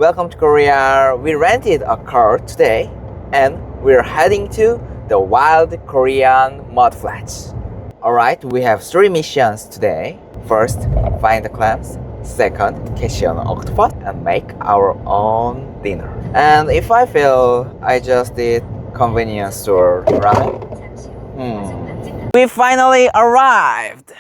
welcome to Korea. We rented a car today and we're heading to the wild Korean Mudflats. Alright, we have 3 missions today. First, find the clams. Second, catch an octopus and make our own dinner. And if I fail, I just did convenience store ramen. We finally arrived!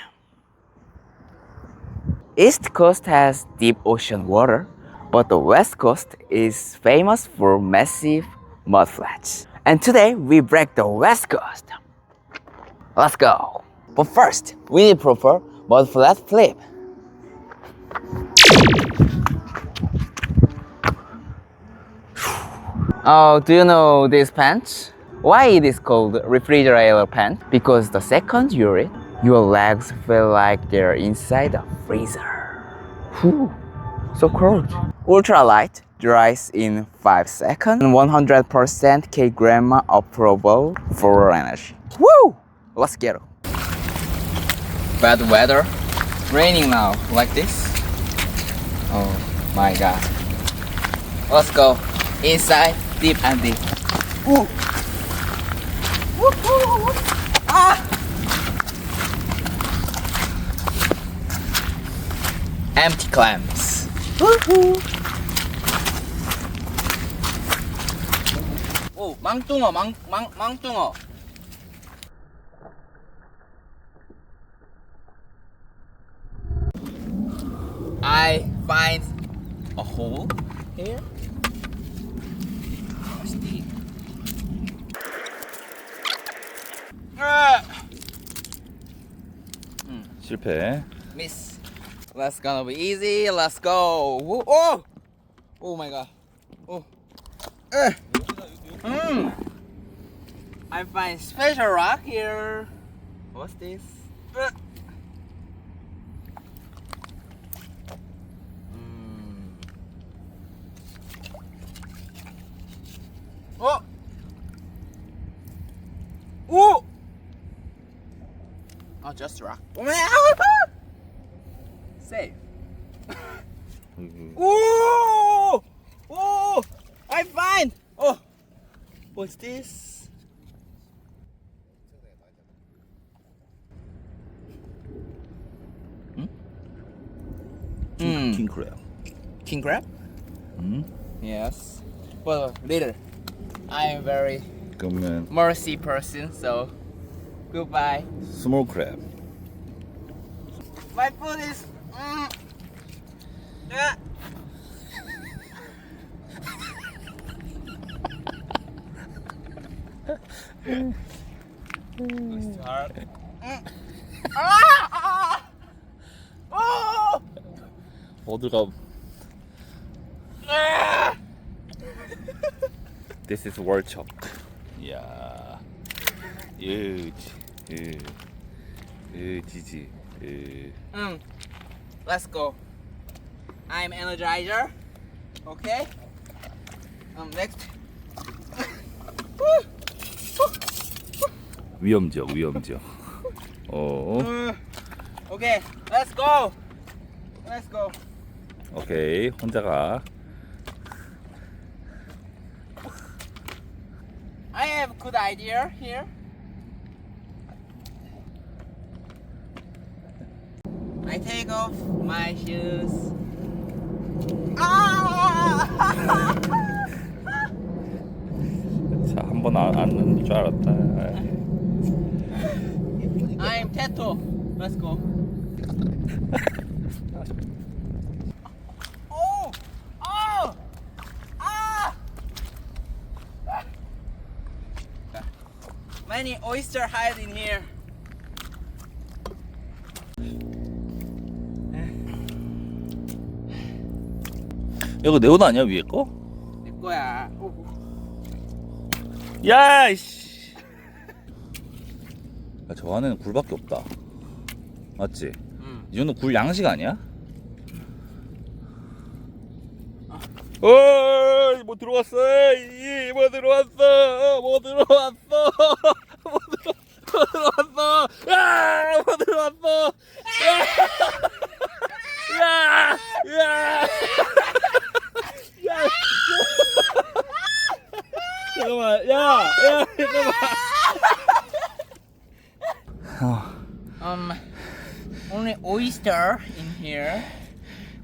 East Coast has deep ocean water, but the West Coast is famous for massive mudflats. And today we break the West Coast. Let's go! But first, we need proper mudflat flip. Oh, do you know this pants? Why it is called refrigerator pants? Because the second you read, your legs feel like they're inside a freezer. Whew, so cold. Ultralight dries in 5 seconds and 100% kg approval for energy. Woo! Let's get it. Bad weather, raining now like this. Oh my god. Let's go inside, deep and deep. Ooh. Woo-hoo. Ah! Empty clams. Woo-hoo. 오, 망뚱어, 망뚱어. I find a hole here. 실패. Miss. That's gonna be easy. Let's go. Woo. Oh! Oh my god. Oh. I find special rock here. What's this? Oh! Ooh! Oh, just rock. Safe. Ooh! Oh! I find! Oh! What's this? king crab. King crab? Yes. Well, later. I am very 그러면 mercy person, so goodbye. small crab. My food is. It's hard. 어디가? This is world chop. 이야. 지지. Let's go. I'm Energizer. Okay. Next. 위험적. Okay. Let's go. Let's go. 오케이. 혼자 가. I have a good idea here. I take off my shoes. 자, 한 번 앉는 줄 알았다. I'm Tattoo. Let's go. Oh! Oh! Ah! Many oyster hide in here. 이거 내 옷 아니야 위에 거? 내 거야. 야, 이씨. 야, 저 안에는 굴밖에 없다. 맞지? 이 정도 굴 양식 아니야? 뭐 들어왔어? 뭐 들어왔어? 뭐 들어왔어? 뭐 들어왔어? 아, 뭐 들어왔어? 야, 야, 야, 잠깐만. 야, 잠깐만. Only oyster in here.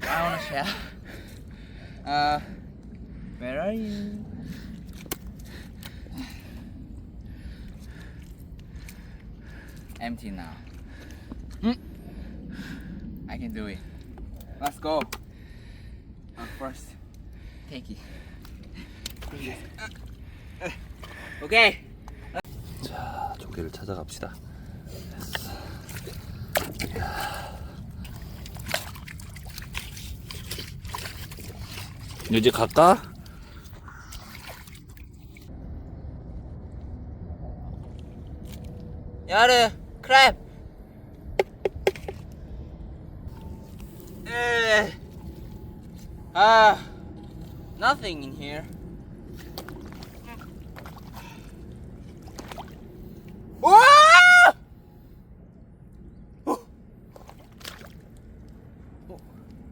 I wanna share. Where are you? Empty now. I can do it. Let's go. First, take it. Okay. 자, 조개를 찾아갑시다. 이제 갈까? 야르, crab. Nothing in here. Whoa!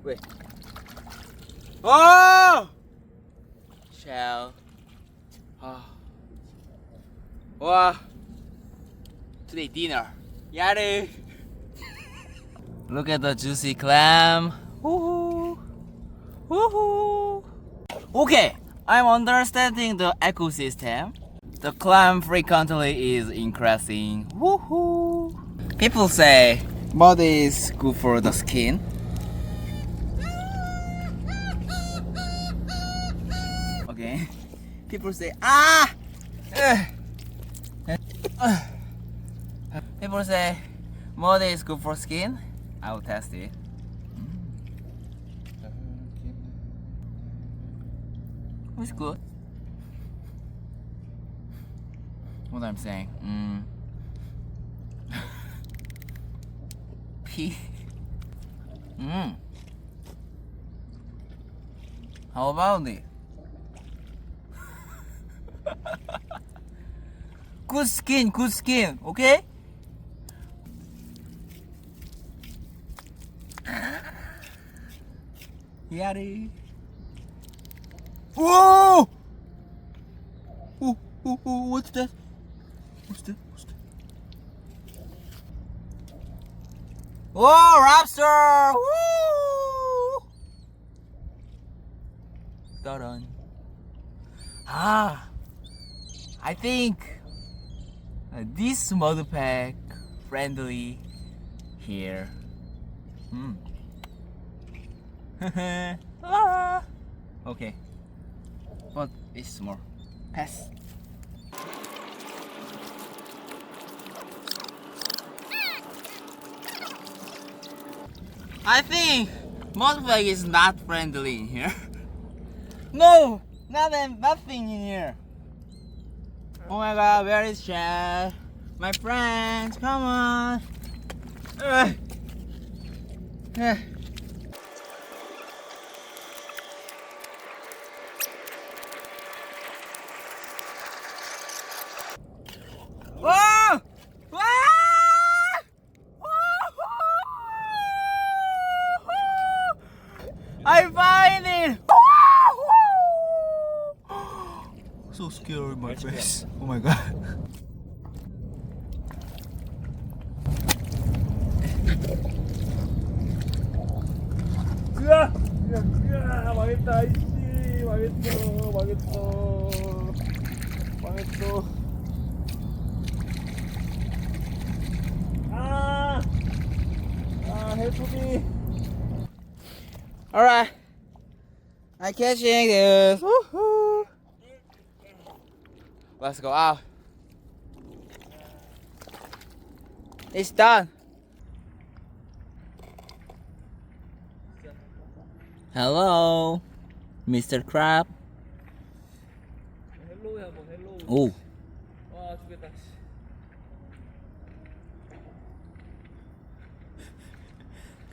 Wait. Oh! Shell. Oh. Wow. Today dinner. Yaru. Look at the juicy clam. Woohoo. Woohoo. Okay, I'm understanding the ecosystem. The clam frequently is increasing. Woohoo. People say mud is good for the skin. Okay. People say people say mud is good for skin. I will test it. It's good. What I'm saying? Pee. How about it? Good skin, okay? Yari. Whoa! What's that? What's that? Whoa, lobster! Woo! Done. I think this Mudflat friendly here. Okay, but it's small. Pass. I think Mudflat is not friendly in here. No, nothing in here. Oh my god, where is Shell? My friends, come on. Whoa! Whoa! I find it! So scary in my face. Oh my god. 야, 망했다, 이씨. 망했어. 해수비. Alright. I'm catching this. Woohoo. Let's go out. It's done. Hello, Mr. Crab. 헬로우야, 뭐 헬로우. Oh, 와, 죽겠다.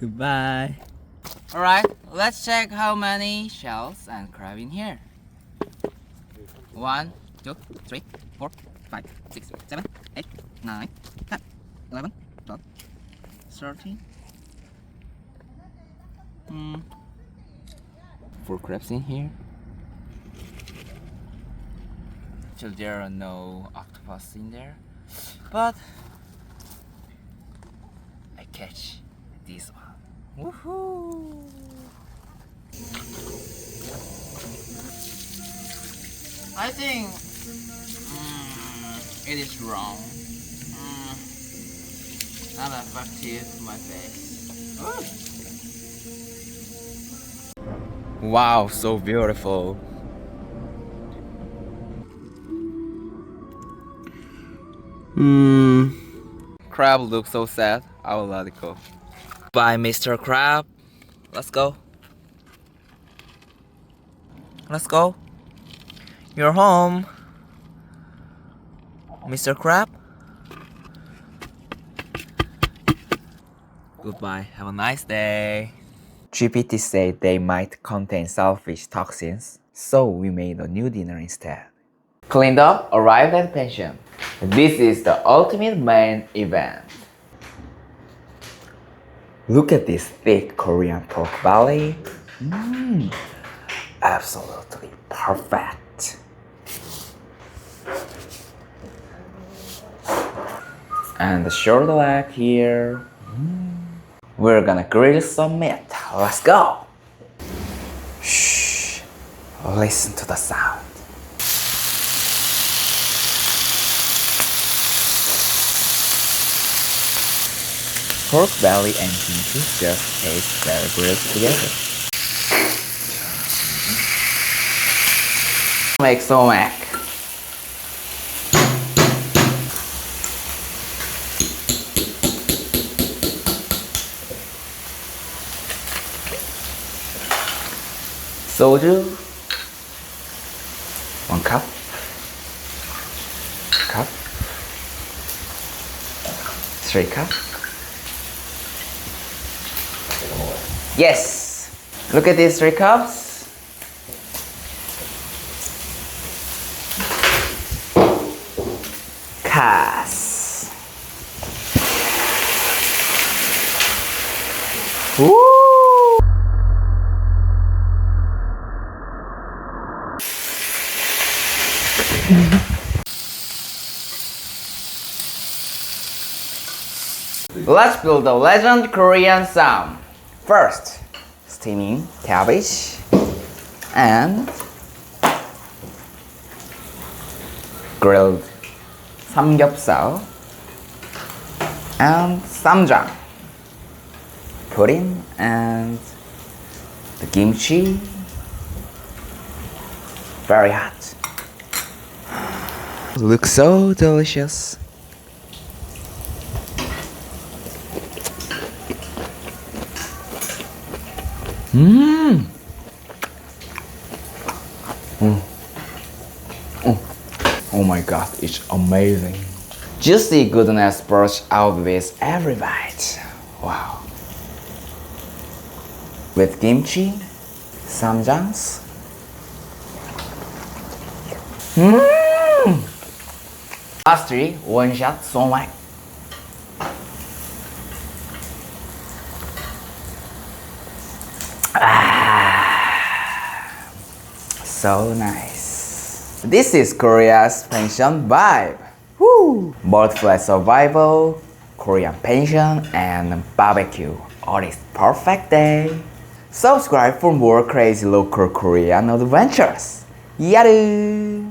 goodbye. Alright, let's check how many shells and crab in here. 1, 2, 3, 4, 5, 6, 7, 8, 9, 10, 11, 12, 13. 4 crabs in here. Actually, there are no octopus in there, but I catch this one. Woohoo! I think it is wrong. Not effective to my face. Wow, so beautiful. Crab looks so sad. I will let it go. Bye, Mr. Crab. Let's go. Let's go. You're home. Mr. Crab. Goodbye. Have a nice day. GPT said they might contain shellfish toxins, so we made a new dinner instead. Cleaned up, arrived at pension. This is the ultimate main event. Look at this thick Korean pork belly. Absolutely perfect. And the shoulder leg here. We're gonna grill some meat. Let's go. Shh. Listen to the sound. Pork belly and kimchi just taste very grilled together. Make somaek. Soju, 1 cup, cup, 3 cup. Yes! Look at these 3 cups. Cas. Woo! Let's build the legend Korean ssam. First, steaming cabbage and grilled samgyeopsal and ssam, pudding and the kimchi. Very hot. Looks so delicious. Oh my god, it's amazing. Juicy goodness bursts out with every bite. Wow. With kimchi, samjans. Lastly, one shot somaek. So nice. This is Korea's pension vibe. Woo! Mudflat survival, Korean pension, and barbecue. On this perfect day. Subscribe for more crazy local Korean adventures. YAAAR!